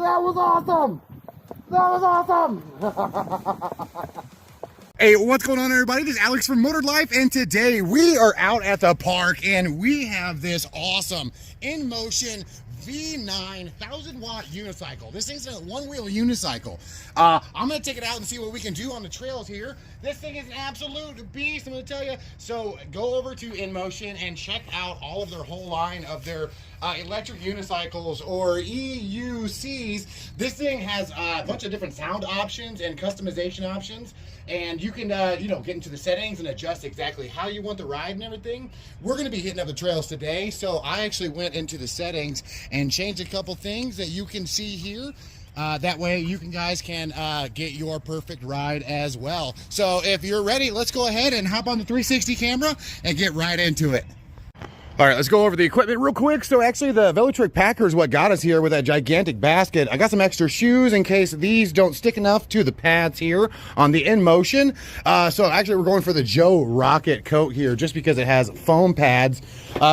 That was awesome! That was awesome! Hey, what's going on, everybody? This is Alex from Motor Life, and today we are out at the park and we have this awesome InMotion V9 1000-watt unicycle. This thing's a one-wheel unicycle. I'm gonna take it out and see what we can do on the trails here. This thing is an absolute beast, I'm gonna tell you. So go over to InMotion and check out all of their whole line of their electric unicycles, or EUCs. This thing has a bunch of different sound options and customization options, and you can you know, get into the settings and adjust exactly how you want the ride and everything. We're going to be hitting up the trails today, so I actually went into the settings and changed a couple things that you can see here. That way you guys can get your perfect ride as well. So if you're ready, let's go ahead and hop on the 360 camera and get right into it. All right, let's go over the equipment real quick. So actually the Velotric Packer is what got us here with that gigantic basket. I got some extra shoes in case these don't stick enough to the pads here on the InMotion. So actually we're going for the Joe Rocket coat here just because it has foam pads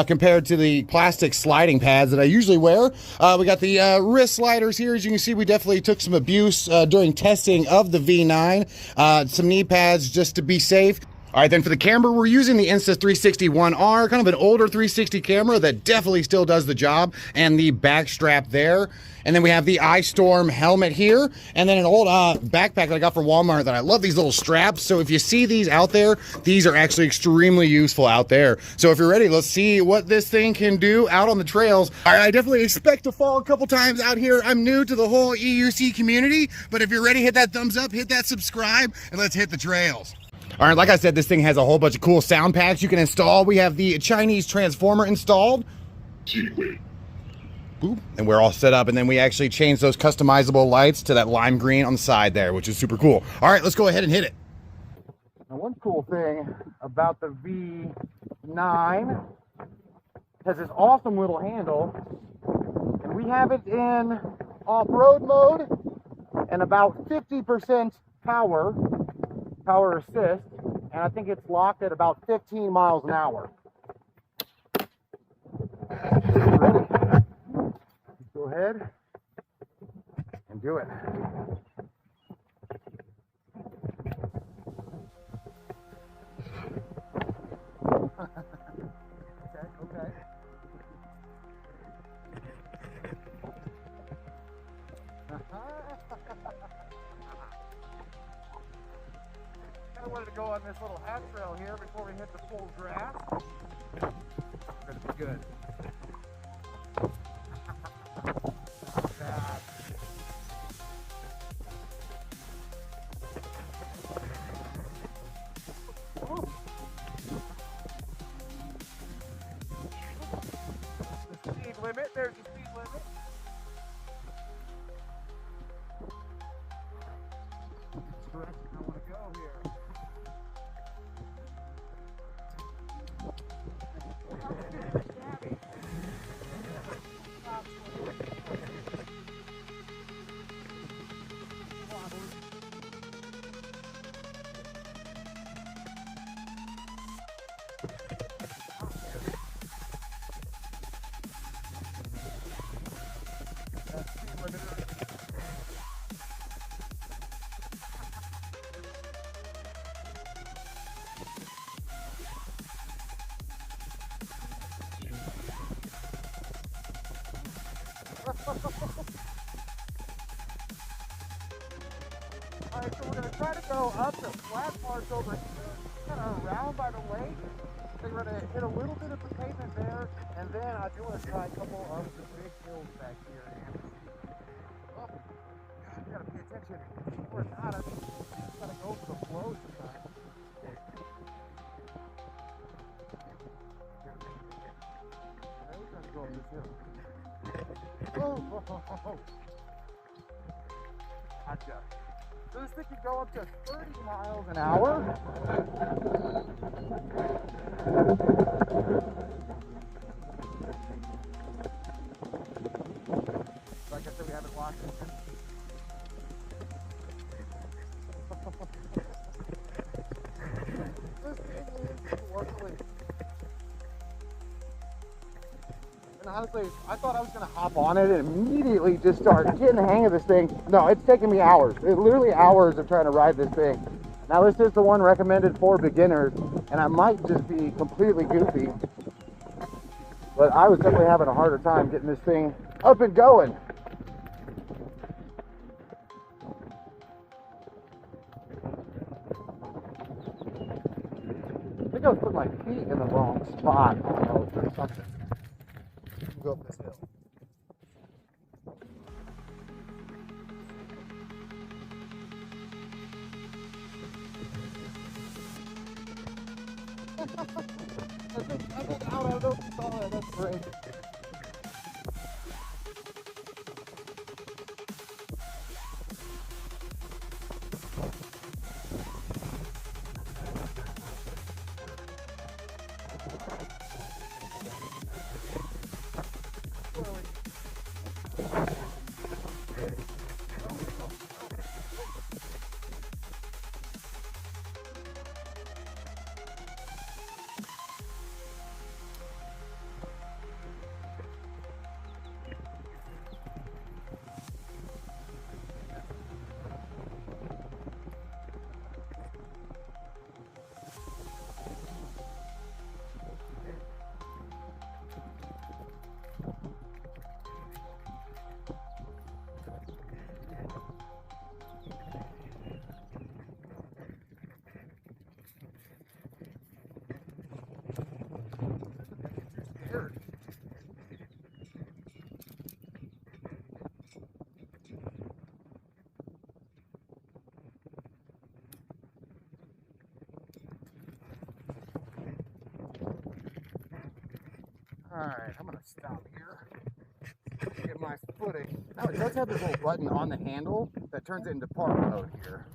compared to the plastic sliding pads that I usually wear. We got the wrist sliders here. As you can see, we definitely took some abuse during testing of the V9. Some knee pads just to be safe. All right, then for the camera, we're using the Insta360-1R, kind of an older 360 camera that definitely still does the job, and the back strap there. And then we have the Ice Storm helmet here, and then an old backpack that I got from Walmart that I love these little straps. So if you see these out there, these are actually extremely useful out there. So if you're ready, let's see what this thing can do out on the trails. All right, I definitely expect to fall a couple times out here. I'm new to the whole EUC community, but if you're ready, hit that thumbs up, hit that subscribe, and let's hit the trails. All right, like I said, this thing has a whole bunch of cool sound packs you can install. We have the Chinese transformer installed. Boop, and we're all set up, and then we actually changed those customizable lights to that lime green on the side there, which is super cool. All right, let's go ahead and hit it. Now, one cool thing about the V9 has this awesome little handle, and we have it in off-road mode and about 50% power assist, and I think it's locked at about 15 miles an hour. Ready? Go ahead and do it. Okay. I wanted to go on this little half trail here before we hit the full grass. It's gonna be good. The speed limit, there's the speed limit. Direction I want to go here. Alright, so we're going to try to go up the flat parts over here, kind of around by the lake. So we're going to hit a little bit of the pavement there, and then I do want to try a couple of the big hills back here. Oh, God, you got to pay attention. Or not, I mean, you just got to go for the flow sometimes. We're going to go up this hill. Oh. Gotcha. So this thing can go up to 30 miles an hour. Like I said, we haven't locked it. This thing is lovely. honestly, I thought I was gonna hop on it and immediately just start getting the hang of this thing. No, it's taken me hours. Literally hours of trying to ride this thing. Now this is the one recommended for beginners, and I might just be completely goofy, but I was definitely having a harder time getting this thing up and going. I think I was putting my feet in the wrong spot almost or something. Go up this hill. I think out, I don't know if you saw that, that's great. Alright, I'm gonna stop here. Get my footing. Now it does have this little button on the handle that turns it into park mode here.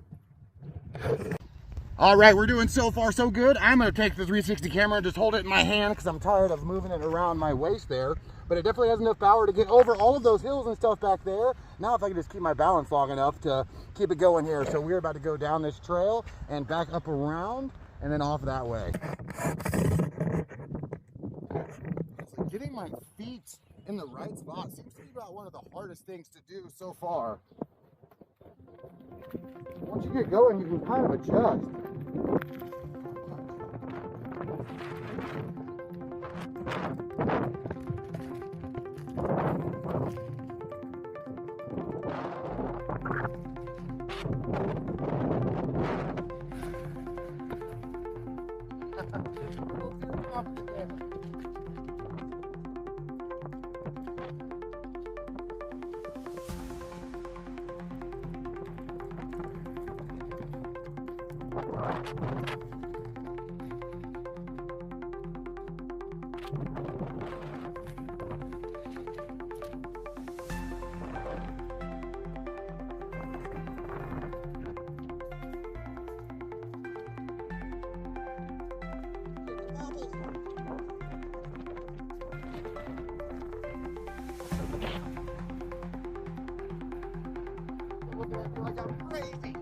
Alright, we're doing so far so good. I'm gonna take the 360 camera and just hold it in my hand because I'm tired of moving it around my waist there. But it definitely has enough power to get over all of those hills and stuff back there. Now if I can just keep my balance long enough to keep it going here. So we're about to go down this trail and back up around and then off that way. So getting my feet in the right spot seems to be about one of the hardest things to do so far. Once you get going, you can kind of adjust. Like I'm crazy.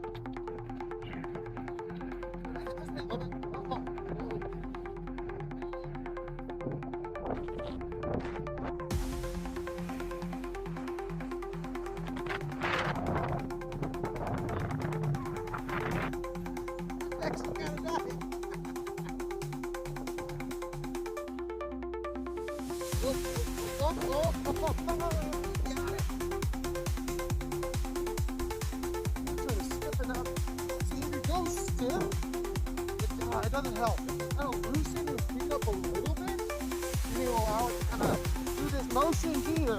It doesn't help. Kind of loosen your feet up a little bit. You need to allow it to kind of do this motion here.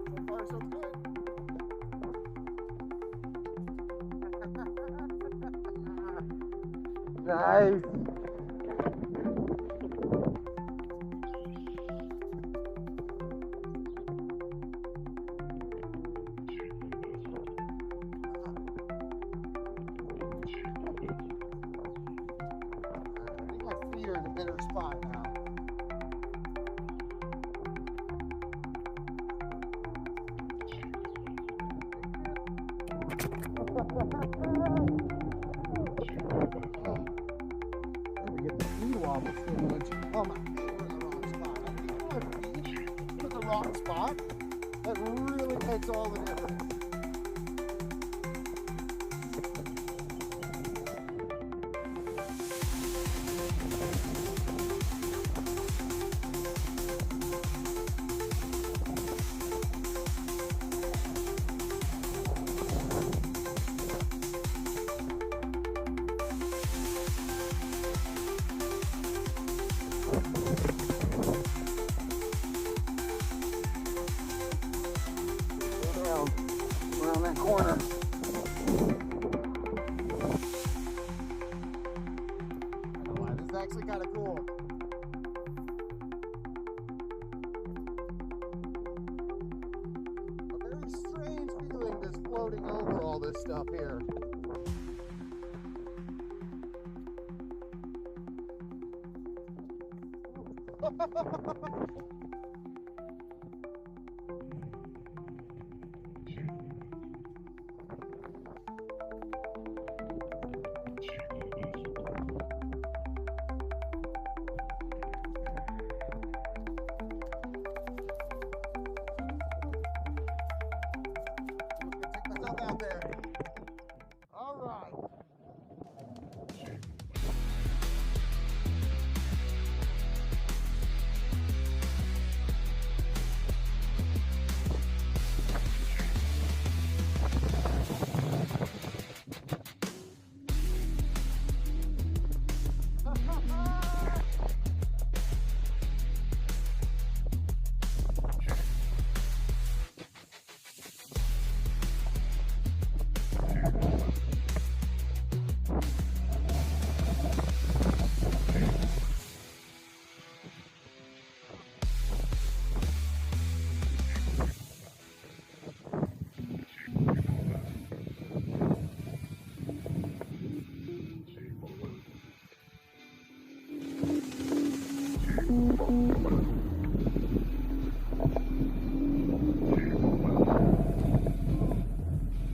So far, so good. Nice. You're in a better spot now. Get the knee wobble stimulation. Oh my, we're in the wrong spot. I put the wrong spot. That really makes all the difference. Around that corner. I don't know why, this is actually kind of cool. A very strange feeling just floating over all this stuff here. Out there. All right.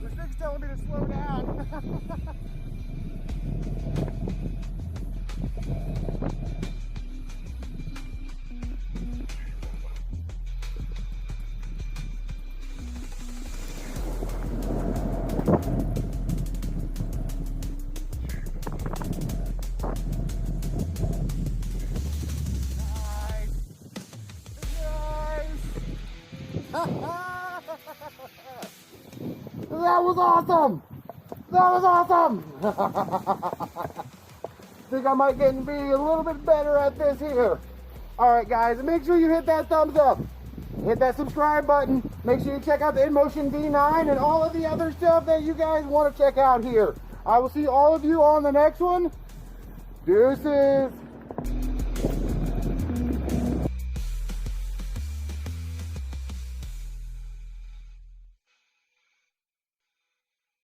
This thing's telling me to slow down. That was awesome! That was awesome! Think I might get be a little bit better at this here. Alright guys, make sure you hit that thumbs up. Hit that subscribe button. Make sure you check out the InMotion V9 and all of the other stuff that you guys want to check out here. I will see all of you on the next one. Deuces!